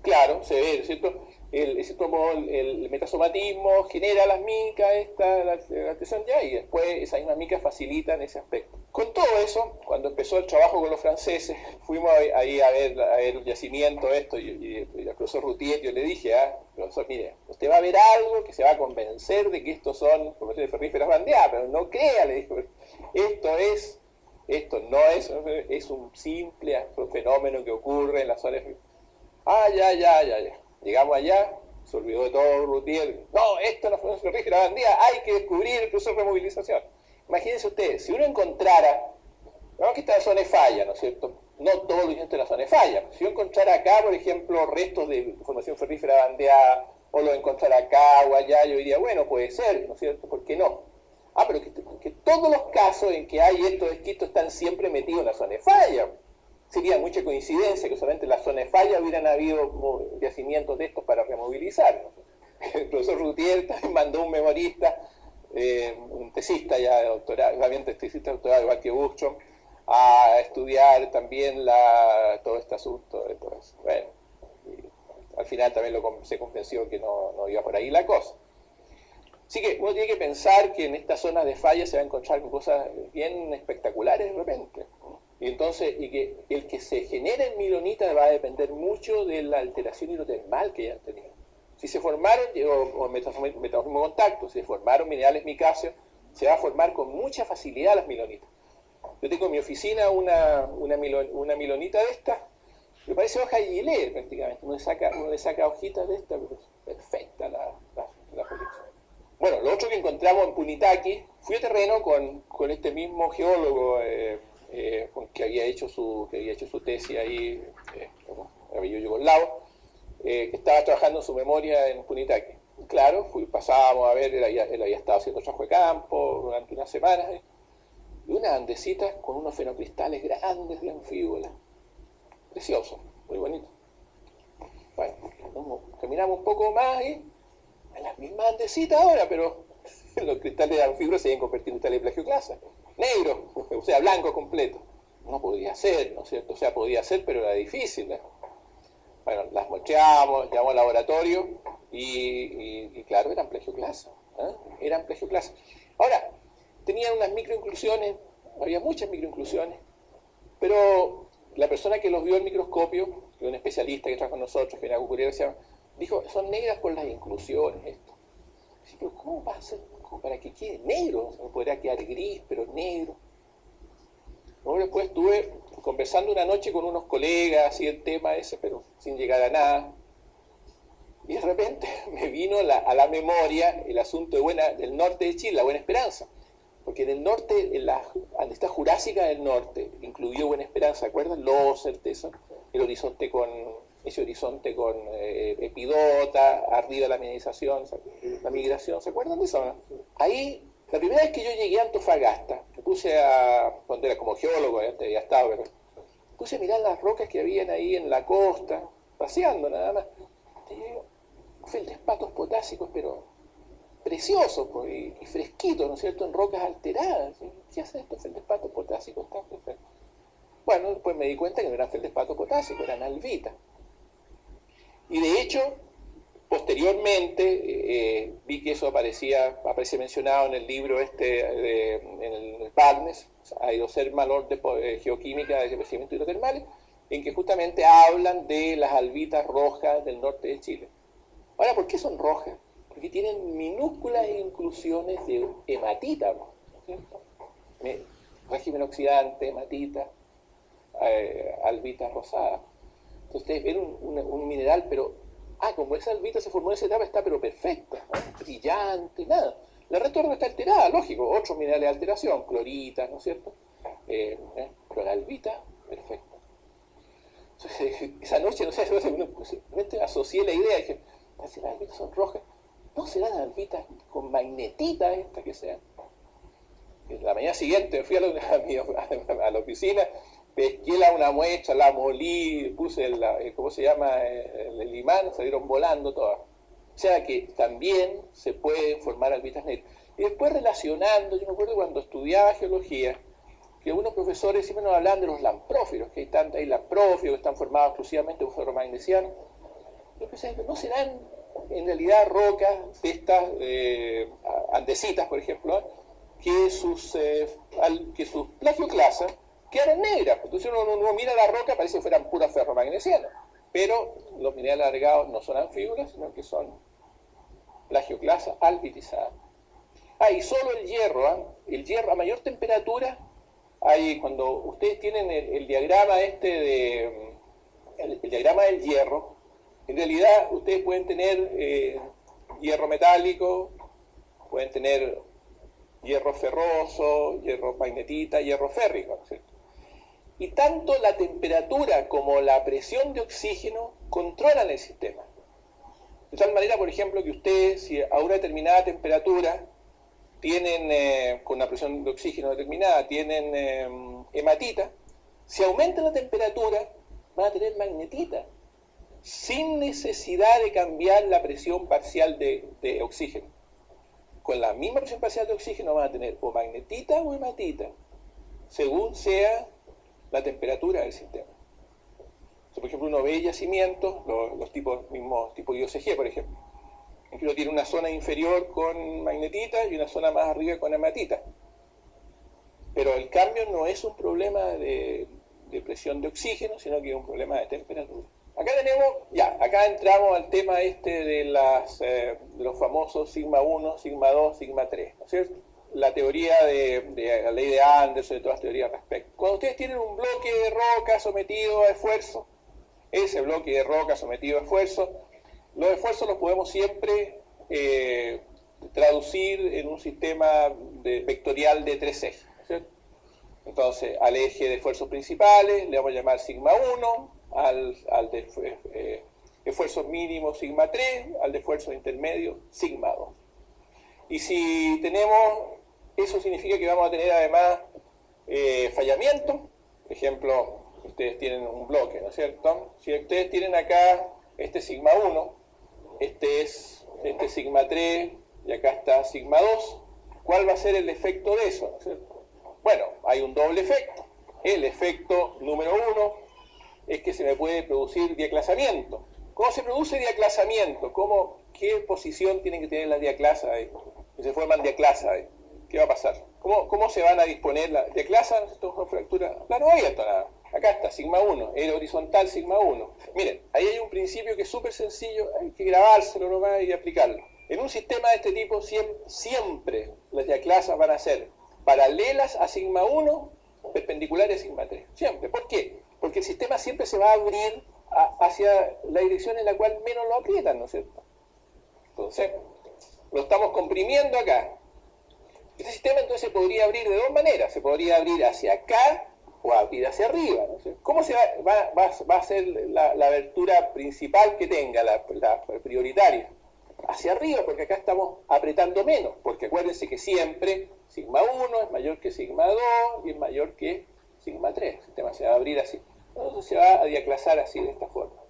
Claro, se ve, ¿cierto? El metasomatismo genera las micas, la alteración ya, y después esas mismas micas facilitan ese aspecto. Con todo eso, cuando empezó el trabajo con los franceses, fuimos ahí a ver el yacimiento, y el profesor Routier, yo le dije, profesor, mire, usted va a ver algo que se va a convencer de que estos son formaciones ferríferas bandeadas, pero no crea, le dije, esto no es un simple fenómeno que ocurre en las zonas. Ya. Llegamos allá, se olvidó de todo Routier. No, esto no fue ferrífera bandía, hay que descubrir el proceso de removilización. Imagínense ustedes, si uno encontrara, vamos que esta zona de falla, ¿no es cierto? No todo lo vigente de la zona de falla. Si yo encontrara acá, por ejemplo, restos de formación ferrífera bandeada, o lo encontrara acá o allá, yo diría, bueno, puede ser, ¿no es cierto? ¿Por qué no? Pero que todos los casos en que hay estos esquistos están siempre metidos en la zona de falla. Sería mucha coincidencia que solamente en la zona de falla hubieran habido yacimientos de estos para removilizar, ¿no? El profesor Routier también mandó un memorista, un tesista ya de doctorado, obviamente tesista de doctorado igual que Buchon, a estudiar también todo este asunto. Entonces, bueno, al final también se convenció que no iba por ahí la cosa. Así que uno tiene que pensar que en estas zonas de falla se va a encontrar con cosas bien espectaculares de repente. Y entonces, que el que se genere en milonita va a depender mucho de la alteración hidrotermal que hayan tenido. Si se formaron, o metamorfismo contacto, si se formaron minerales micáceos, se va a formar con mucha facilidad las milonitas. Yo tengo en mi oficina una milonita de estas, me parece hoja de gilet prácticamente. Uno le saca hojitas de estas, pero es perfecta la colección. Bueno, lo otro que encontramos en Punitaqui, fui a terreno con este mismo geólogo que había hecho su tesis ahí, apellido yugoslavo, que estaba trabajando en su memoria en Punitaqui. Claro, pasábamos a ver, él había estado haciendo trabajo de campo durante unas semanas, y unas andesitas con unos fenocristales grandes de anfíbola. Precioso, muy bonito. Bueno, caminamos un poco más y en las mismas andesitas ahora, pero los cristales de anfíbola se habían convertido en cristales de plagioclasa. Negro, o sea, blanco completo. No podía ser, ¿no es cierto? O sea, podía ser, pero era difícil, ¿no? Bueno, las mostramos, llevamos al laboratorio y claro, eran plagioclasa. Eran plagioclasa. Ahora, tenían unas microinclusiones, había muchas microinclusiones, pero la persona que los vio al microscopio, que es un especialista que trabaja con nosotros, que era Cucuriel, dijo, son negras por las inclusiones esto. Sí, pero ¿cómo va a ser? Para que quede negro, no podrá quedar gris, pero negro. Luego después estuve conversando una noche con unos colegas, así el tema ese, pero sin llegar a nada. Y de repente me vino a la memoria el asunto del norte de Chile, la Buena Esperanza. Porque en el norte, en la esta Jurásica del Norte, incluyó Buena Esperanza, ¿se acuerdan? Loser, ese horizonte con Epidota, arriba la mineralización, la migración, ¿se acuerdan de eso? ¿No? Ahí, la primera vez que yo llegué a Antofagasta, me puse cuando era como geólogo, antes había estado, pero puse a mirar las rocas que habían ahí en la costa, paseando nada más. Feldespatos potásicos, pero preciosos y fresquitos, ¿no es cierto?, en rocas alteradas. ¿Qué hacen estos feldespatos potásicos tan perfectos? Bueno, después me di cuenta que no eran feldespatos potásicos, eran albitas. Y de hecho, posteriormente, vi que eso aparece mencionado en el libro en el Barnes, Hydrothermal de Geoquímica de Procedimientos Hidrotermales, en que justamente hablan de las albitas rojas del norte de Chile. Ahora, ¿por qué son rojas? Porque tienen minúsculas inclusiones de hematita, ¿no? ¿Cierto? Régimen oxidante, hematita, albita rosada. Entonces ustedes ven un mineral, pero, como esa albita se formó en esa etapa, está pero perfecta, ¿no? Brillante, nada. La resto no está alterada, lógico, otros minerales de alteración, cloritas, ¿no es cierto? Pero la albita, perfecta. Entonces, esa noche, no sé, simplemente asocié la idea, dije, si las albitas son rojas, ¿no serán albitas con magnetita estas que sean? La mañana siguiente fui a la oficina, pesqué una muestra, la molí, puse ¿cómo se llama? El imán, salieron volando todas. O sea que también se pueden formar albitas negras. Y después relacionando, yo me acuerdo cuando estudiaba geología, que algunos profesores siempre nos hablaban de los lamprófilos, que hay lamprófilos que están formados exclusivamente por ferromagnesiano. Yo pensé, ¿no serán en realidad rocas de estas andesitas, por ejemplo, que sus plagioclasas quedaron negras? Entonces uno mira la roca, parece que fueran puras ferromagnesianas, pero los minerales alargados no son anfíbolas, sino que son plagioclasas albitizadas. Y solo el hierro a mayor temperatura, cuando ustedes tienen el diagrama el diagrama del hierro, en realidad ustedes pueden tener hierro metálico, pueden tener hierro ferroso, hierro magnetita, hierro férrico, ¿no es cierto? Y tanto la temperatura como la presión de oxígeno controlan el sistema. De tal manera, por ejemplo, que ustedes, si a una determinada temperatura tienen, con una presión de oxígeno determinada, tienen hematita, si aumenta la temperatura, van a tener magnetita, sin necesidad de cambiar la presión parcial de oxígeno. Con la misma presión parcial de oxígeno van a tener o magnetita o hematita, según sea la temperatura del sistema. Por ejemplo, uno ve yacimientos, los mismos tipo IOCG, por ejemplo, en que uno tiene una zona inferior con magnetita y una zona más arriba con hematita. Pero el cambio no es un problema de presión de oxígeno, sino que es un problema de temperatura. Acá entramos al tema de los famosos sigma 1, sigma 2, sigma 3, ¿no es cierto? La teoría de la ley de Anderson y todas las teorías al respecto. Cuando ustedes tienen un bloque de roca sometido a esfuerzo, ese bloque de roca sometido a esfuerzo, los esfuerzos los podemos siempre traducir en un sistema vectorial de tres ejes, ¿no es cierto? Entonces, al eje de esfuerzos principales le vamos a llamar sigma 1, al de esfuerzos mínimos sigma 3, al de esfuerzos intermedios sigma 2. Y si tenemos, eso significa que vamos a tener además fallamiento. Por ejemplo, ustedes tienen un bloque, ¿no es cierto? Si ustedes tienen acá este sigma 1, este sigma 3 y acá está sigma 2, ¿cuál va a ser el efecto de eso? ¿No es cierto? Bueno, hay un doble efecto. El efecto número 1 es que se me puede producir diaclasamiento. ¿Cómo se produce diaclasamiento? ¿Qué posición tienen que tener las diaclasas ahí? Si se forman diaclasas ahí, ¿qué va a pasar? ¿Cómo se van a disponer las diaclasas? Esto es una fractura. No hay esto nada. Acá está, sigma 1, el horizontal sigma 1. Miren, ahí hay un principio que es súper sencillo, hay que grabárselo nomás y aplicarlo. En un sistema de este tipo siempre las diaclasas van a ser paralelas a sigma 1, perpendiculares a sigma 3. Siempre. ¿Por qué? Porque el sistema siempre se va a abrir hacia la dirección en la cual menos lo aprietan, ¿no es cierto? Entonces, lo estamos comprimiendo acá. Este sistema entonces se podría abrir de dos maneras. Se podría abrir hacia acá o abrir hacia arriba, ¿no es cierto? ¿Cómo se va a ser la abertura principal que tenga, la prioritaria? Hacia arriba, porque acá estamos apretando menos. Porque acuérdense que siempre sigma 1 es mayor que sigma 2 y es mayor que sigma 3. El sistema se va a abrir así. Entonces se va a diaclasar así, de esta forma.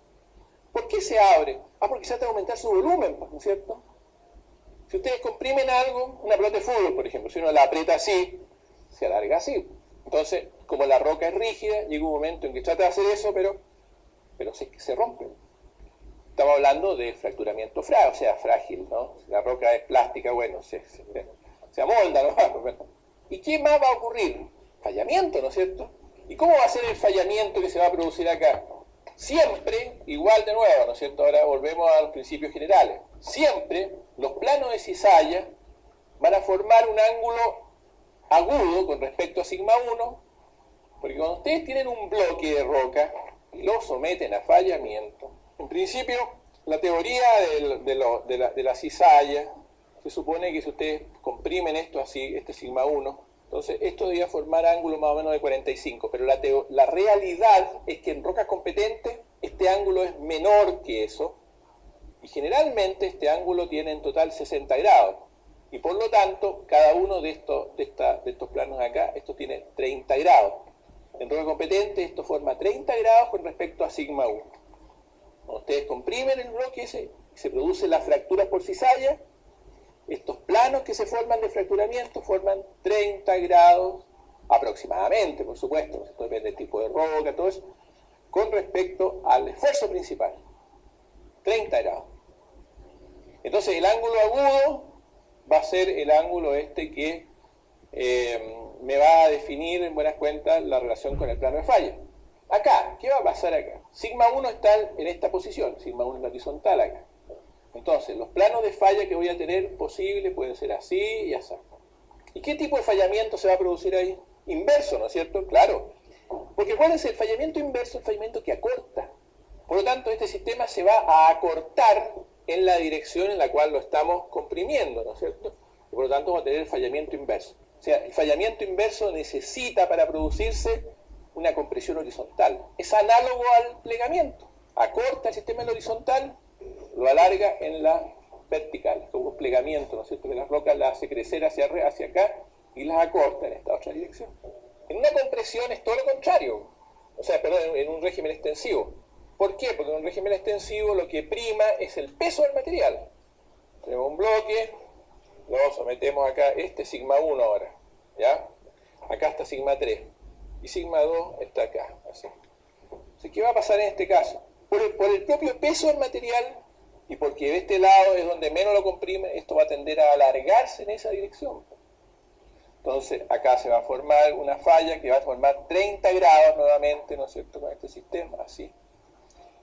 ¿Por qué se abre? Porque se trata de aumentar su volumen, ¿no es cierto? Si ustedes comprimen algo, una pelota de fútbol, por ejemplo, si uno la aprieta así, se alarga así. Entonces, como la roca es rígida, llega un momento en que trata de hacer eso, pero se rompe. Estamos hablando de fracturamiento frágil, ¿no? Si la roca es plástica, bueno, se amolda, ¿no? ¿Y qué más va a ocurrir? Fallamiento, ¿no es cierto? ¿Y cómo va a ser el fallamiento que se va a producir acá? Siempre, igual de nuevo, ¿no es cierto? Ahora volvemos a los principios generales. Siempre los planos de cizalla van a formar un ángulo agudo con respecto a sigma 1, porque cuando ustedes tienen un bloque de roca y lo someten a fallamiento, en principio la teoría de la cizalla se supone que si ustedes comprimen esto así, este sigma 1, entonces esto debería formar ángulo más o menos de 45, pero la realidad es que en rocas competentes este ángulo es menor que eso, y generalmente este ángulo tiene en total 60 grados, y por lo tanto cada uno de estos planos acá, esto tiene 30 grados. En roca competente esto forma 30 grados con respecto a sigma 1. Cuando ustedes comprimen el bloque ese, se producen las fracturas por cizalla, estos planos que se forman de fracturamiento forman 30 grados aproximadamente, por supuesto, esto depende del tipo de roca, todo eso, con respecto al esfuerzo principal, 30 grados. Entonces el ángulo agudo va a ser el ángulo este que me va a definir en buenas cuentas la relación con el plano de falla. Acá, ¿qué va a pasar acá? Sigma 1 está en esta posición, sigma 1 es la horizontal acá. Entonces, los planos de falla que voy a tener posible pueden ser así y así. ¿Y qué tipo de fallamiento se va a producir ahí? Inverso, ¿no es cierto? Claro. Porque acuérdense, el fallamiento inverso es el fallamiento que acorta. Por lo tanto, este sistema se va a acortar en la dirección en la cual lo estamos comprimiendo, ¿no es cierto? Y por lo tanto, vamos a tener el fallamiento inverso. O sea, el fallamiento inverso necesita para producirse una compresión horizontal. Es análogo al plegamiento. Acorta el sistema en la horizontal, lo alarga en la vertical, como un plegamiento, ¿no es cierto? Que las rocas las hace crecer hacia acá y las acorta en esta otra dirección. En una compresión es todo lo contrario, o sea, perdón, en un régimen extensivo. ¿Por qué? Porque en un régimen extensivo lo que prima es el peso del material. Tenemos un bloque, lo sometemos acá, este es sigma 1 ahora, ¿ya? Acá está sigma 3 y sigma 2 está acá, así. Entonces, ¿qué va a pasar en este caso? Por el propio peso del material y porque de este lado es donde menos lo comprime, esto va a tender a alargarse en esa dirección. Entonces acá se va a formar una falla que va a formar 30 grados nuevamente, ¿no es cierto?, con este sistema, así.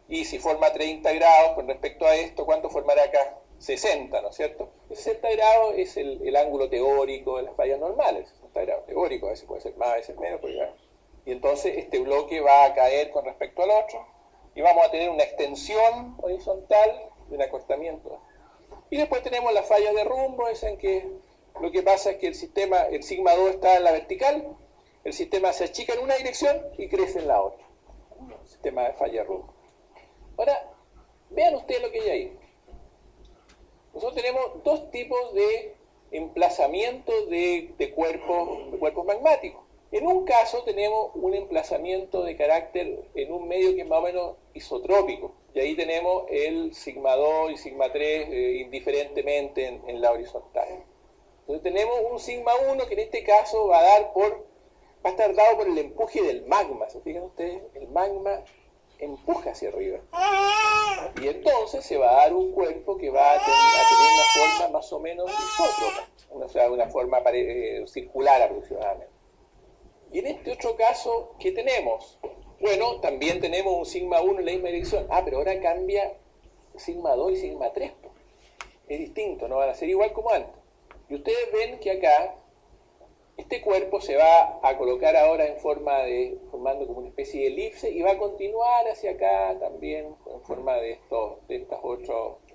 Y si forma 30 grados con respecto a esto, ¿cuánto formará acá? 60, ¿no es cierto? 60 grados es el ángulo teórico de las fallas normales, 60 grados teórico, a veces puede ser más, a veces menos, pero ya. Y entonces este bloque va a caer con respecto al otro, y vamos a tener una extensión horizontal y un acortamiento. Y después tenemos la falla de rumbo, esa en que lo que pasa es que el sigma 2 está en la vertical, el sistema se achica en una dirección y crece en la otra. El sistema de falla de rumbo. Ahora, vean ustedes lo que hay ahí. Nosotros tenemos dos tipos de emplazamiento de cuerpos magmáticos. En un caso tenemos un emplazamiento de carácter en un medio que es más o menos isotrópico, y ahí tenemos el sigma 2 y sigma 3 indiferentemente en la horizontal. Entonces tenemos un sigma 1 que en este caso va a estar dado por el empuje del magma. ¿Se fijan ustedes? El magma empuja hacia arriba. Y entonces se va a dar un cuerpo que va a tener una forma más o menos isótropa, o sea, una forma circular aproximadamente. Y en este otro caso, ¿qué tenemos? Bueno, también tenemos un sigma 1 en la misma dirección. Pero ahora cambia sigma 2 y sigma 3. Es distinto, no van a ser igual como antes. Y ustedes ven que acá, este cuerpo se va a colocar ahora formando como una especie de elipse y va a continuar hacia acá también en forma de estas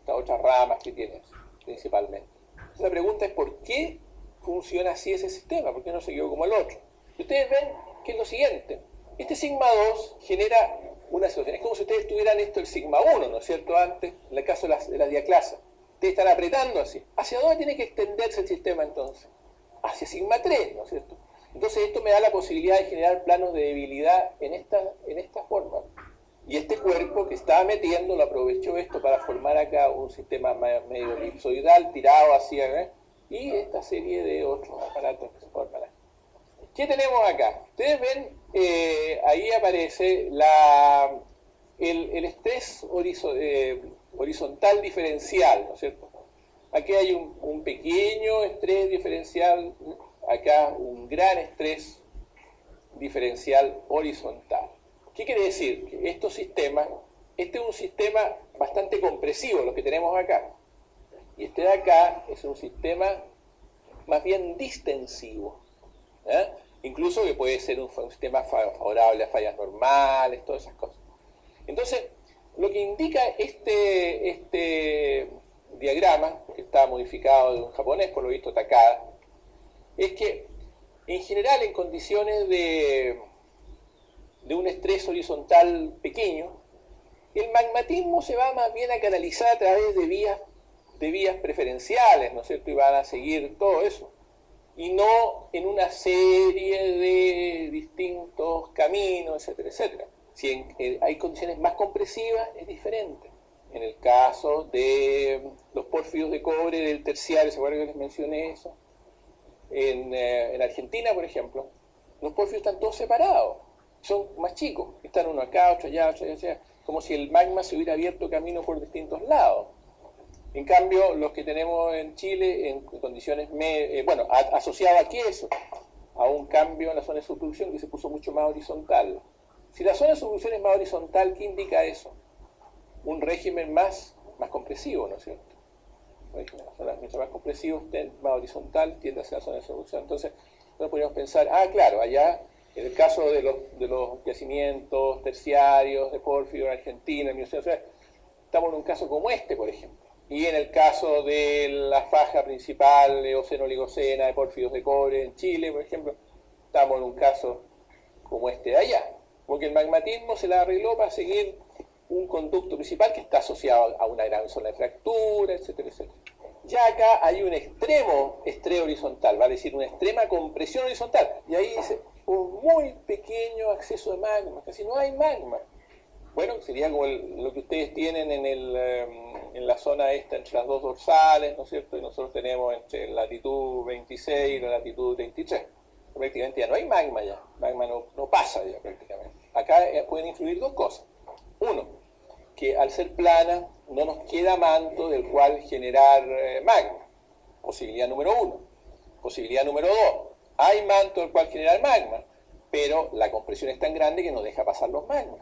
otras ramas que tiene principalmente. Entonces la pregunta es ¿por qué funciona así ese sistema? ¿Por qué no se quedó como el otro? Y ustedes ven que es lo siguiente. Este sigma 2 genera una situación. Es como si ustedes tuvieran esto el sigma 1, ¿no es cierto? Antes, en el caso de la diaclasa. Ustedes están apretando así. ¿Hacia dónde tiene que extenderse el sistema entonces? Hacia sigma 3, ¿no es cierto? Entonces esto me da la posibilidad de generar planos de debilidad en esta forma. Y este cuerpo que estaba metiendo lo aprovechó esto para formar acá un sistema medio elipsoidal tirado hacia y esta serie de otros aparatos que se forman aquí. ¿Qué tenemos acá? Ustedes ven, ahí aparece el estrés horizontal diferencial, ¿no es cierto? Aquí hay un pequeño estrés diferencial, acá un gran estrés diferencial horizontal. ¿Qué quiere decir? Que estos sistemas, este es un sistema bastante compresivo, lo que tenemos acá. Y este de acá es un sistema más bien distensivo, ¿eh? Incluso que puede ser un sistema favorable a fallas normales, todas esas cosas. Entonces, lo que indica este diagrama, que está modificado de un japonés, por lo visto Takada, es que en general en condiciones de un estrés horizontal pequeño, el magmatismo se va más bien a canalizar a través de vías preferenciales, ¿no es cierto? Y van a seguir todo eso. Y no en una serie de distintos caminos, etcétera, etcétera. Si hay condiciones más compresivas, es diferente. En el caso de los pórfidos de cobre del terciario, ¿se acuerdan que les mencioné eso? En Argentina, por ejemplo, los pórfidos están todos separados. Son más chicos. Están uno acá, otro allá, otro allá. Como si el magma se hubiera abierto camino por distintos lados. En cambio, los que tenemos en Chile, en condiciones, asociado a qué eso, a un cambio en la zona de subducción que se puso mucho más horizontal. Si la zona de subducción es más horizontal, ¿qué indica eso? Un régimen más compresivo, ¿no es cierto? Mientras más compresivo esté, más horizontal, tiende hacia la zona de subducción. Entonces, nosotros podríamos pensar, claro, allá, en el caso de los yacimientos terciarios de pórfido en Argentina, en estamos en un caso como este, por ejemplo. Y en el caso de la faja principal eoceno-oligocena de pórfidos de cobre en Chile, por ejemplo, estamos en un caso como este de allá. Porque el magmatismo se la arregló para seguir un conducto principal que está asociado a una gran zona de fractura, etcétera, etcétera. Ya acá hay un extremo estrés horizontal, va a decir una extrema compresión horizontal. Y ahí dice un muy pequeño acceso de magma, casi no hay magma. Bueno, sería como lo que ustedes tienen en la zona esta entre las dos dorsales, ¿no es cierto? Y nosotros tenemos entre la latitud 26 y la latitud 23. Prácticamente ya no hay magma ya, magma no pasa ya prácticamente. Acá pueden influir dos cosas. Uno, que al ser plana no nos queda manto del cual generar magma. Posibilidad número uno. Posibilidad número dos, hay manto del cual generar magma, pero la compresión es tan grande que no deja pasar los magmas.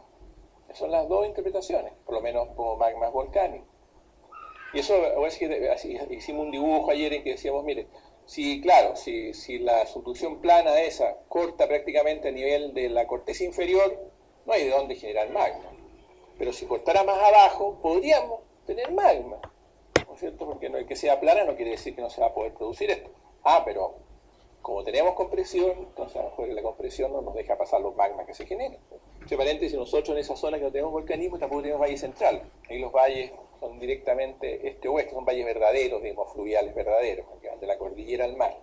Esas son las dos interpretaciones, por lo menos como magmas volcánicos. Y eso, hicimos un dibujo ayer en que decíamos, mire, si la subducción plana esa corta prácticamente a nivel de la corteza inferior, no hay de dónde generar magma. Pero si cortara más abajo, podríamos tener magma, ¿no es cierto? Porque no, el que sea plana no quiere decir que no se va a poder producir esto. Pero como tenemos compresión, entonces a lo mejor la compresión no nos deja pasar los magmas que se generan. Entre paréntesis, nosotros en esa zona que no tenemos volcanismo, tampoco tenemos valle central. Ahí los valles son directamente este-oeste, son valles verdaderos, digamos, fluviales verdaderos, que van de la cordillera al mar.